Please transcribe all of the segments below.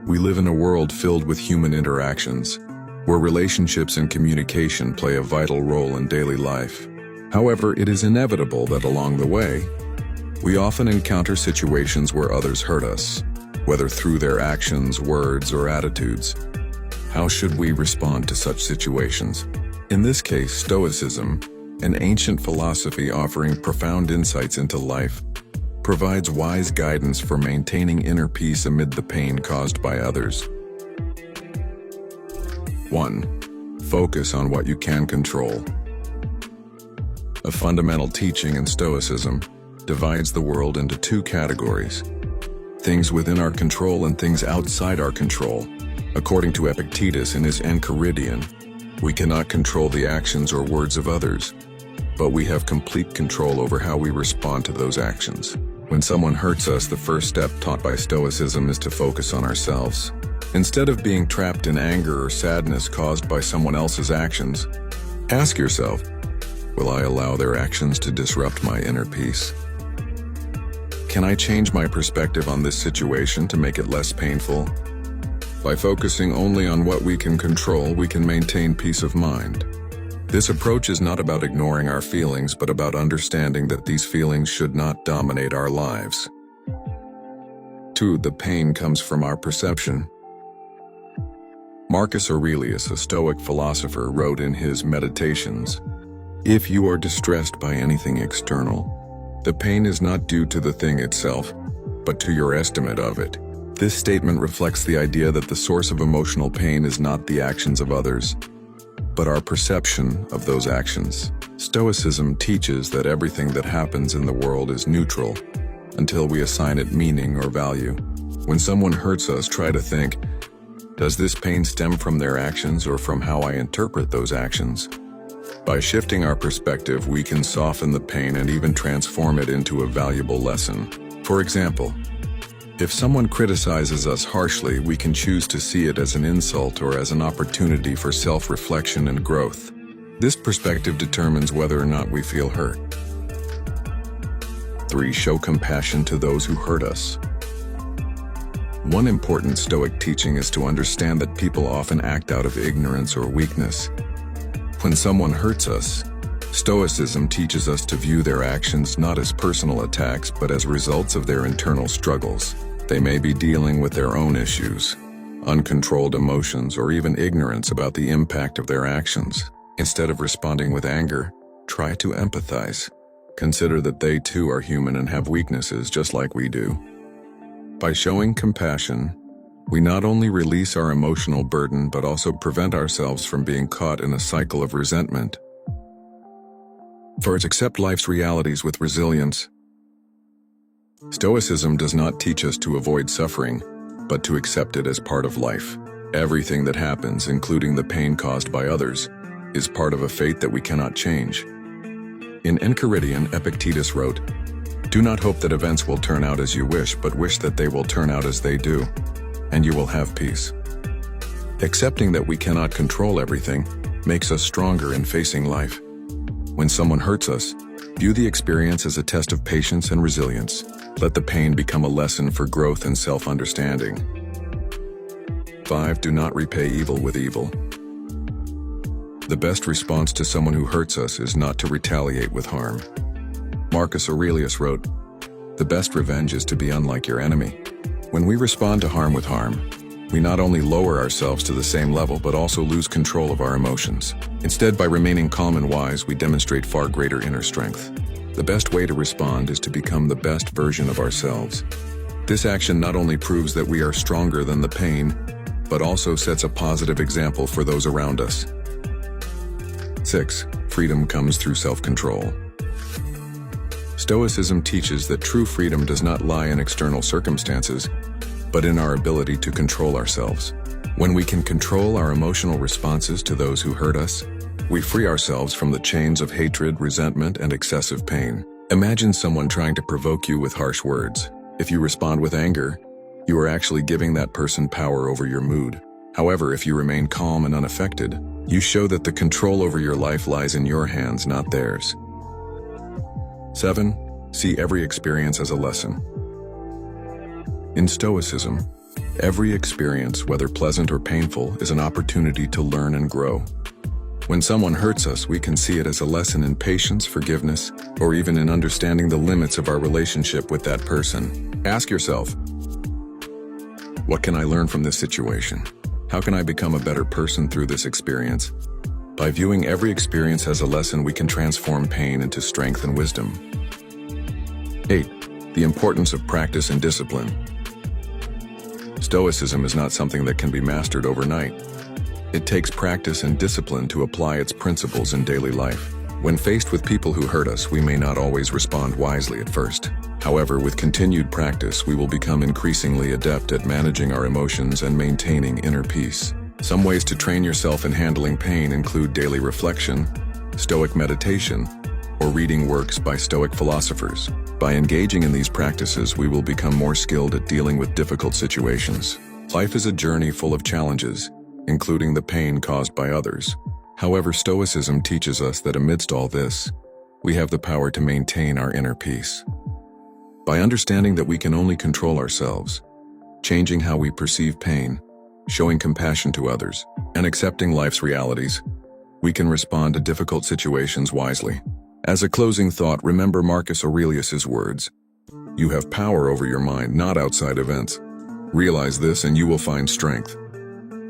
We live in a world filled with human interactions, where relationships and communication play a vital role in daily life. However, it is inevitable that along the way, we often encounter situations where others hurt us, whether through their actions, words, or attitudes. How should we respond to such situations? In this case, Stoicism, an ancient philosophy offering profound insights into life, provides wise guidance for maintaining inner peace amid the pain caused by others. 1. Focus on what you can control. A fundamental teaching in Stoicism divides the world into two categories: things within our control and things outside our control. According to Epictetus in his Enchiridion, we cannot control the actions or words of others, but we have complete control over how we respond to those actions. When someone hurts us, the first step taught by Stoicism is to focus on ourselves. Instead of being trapped in anger or sadness caused by someone else's actions, ask yourself, will I allow their actions to disrupt my inner peace? Can I change my perspective on this situation to make it less painful? By focusing only on what we can control, we can maintain peace of mind. This approach is not about ignoring our feelings, but about understanding that these feelings should not dominate our lives. 2. The pain comes from our perception. Marcus Aurelius, a Stoic philosopher, wrote in his Meditations, "If you are distressed by anything external, the pain is not due to the thing itself, but to your estimate of it." This statement reflects the idea that the source of emotional pain is not the actions of others, but our perception of those actions. Stoicism teaches that everything that happens in the world is neutral until we assign it meaning or value. When someone hurts us, try to think, does this pain stem from their actions or from how I interpret those actions? By shifting our perspective, we can soften the pain and even transform it into a valuable lesson. For example, if someone criticizes us harshly, we can choose to see it as an insult or as an opportunity for self-reflection and growth. This perspective determines whether or not we feel hurt. 3. Show compassion to those who hurt us. One important Stoic teaching is to understand that people often act out of ignorance or weakness. When someone hurts us, Stoicism teaches us to view their actions not as personal attacks, but as results of their internal struggles. They may be dealing with their own issues, uncontrolled emotions, or even ignorance about the impact of their actions. Instead of responding with anger, try to empathize. Consider that they too are human and have weaknesses just like we do. By showing compassion, we not only release our emotional burden, but also prevent ourselves from being caught in a cycle of resentment. 4. Accept life's realities with resilience. Stoicism does not teach us to avoid suffering, but to accept it as part of life. Everything that happens, including the pain caused by others, is part of a fate that we cannot change. In Enchiridion, Epictetus wrote, "Do not hope that events will turn out as you wish, but wish that they will turn out as they do, and you will have peace." Accepting that we cannot control everything makes us stronger in facing life. When someone hurts us, view the experience as a test of patience and resilience. Let the pain become a lesson for growth and self-understanding. 5. Do not repay evil with evil. The best response to someone who hurts us is not to retaliate with harm. Marcus Aurelius wrote, "The best revenge is to be unlike your enemy." When we respond to harm with harm, we not only lower ourselves to the same level, but also lose control of our emotions. Instead, by remaining calm and wise, we demonstrate far greater inner strength. The best way to respond is to become the best version of ourselves. This action not only proves that we are stronger than the pain, but also sets a positive example for those around us. 6. Freedom comes through self-control. Stoicism teaches that true freedom does not lie in external circumstances, but in our ability to control ourselves. When we can control our emotional responses to those who hurt us, we free ourselves from the chains of hatred, resentment, and excessive pain. Imagine someone trying to provoke you with harsh words. If you respond with anger, you are actually giving that person power over your mood. However, if you remain calm and unaffected, you show that the control over your life lies in your hands, not theirs. 7. See every experience as a lesson. In Stoicism, every experience, whether pleasant or painful, is an opportunity to learn and grow. When someone hurts us, we can see it as a lesson in patience, forgiveness, or even in understanding the limits of our relationship with that person. Ask yourself, what can I learn from this situation? How can I become a better person through this experience? By viewing every experience as a lesson, we can transform pain into strength and wisdom. 8. The importance of practice and discipline. Stoicism is not something that can be mastered overnight. It takes practice and discipline to apply its principles in daily life. When faced with people who hurt us, we may not always respond wisely at first. However, with continued practice, we will become increasingly adept at managing our emotions and maintaining inner peace. Some ways to train yourself in handling pain include daily reflection, Stoic meditation, or reading works by Stoic philosophers. By engaging in these practices, we will become more skilled at dealing with difficult situations. Life is a journey full of challenges, including the pain caused by others. However, Stoicism teaches us that amidst all this, we have the power to maintain our inner peace. By understanding that we can only control ourselves, changing how we perceive pain, showing compassion to others, and accepting life's realities, we can respond to difficult situations wisely. As a closing thought, remember Marcus Aurelius's words, "You have power over your mind, not outside events. Realize this and you will find strength."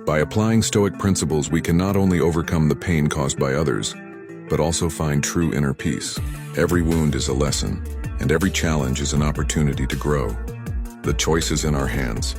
By applying Stoic principles, we can not only overcome the pain caused by others, but also find true inner peace. Every wound is a lesson, and every challenge is an opportunity to grow. The choice is in our hands.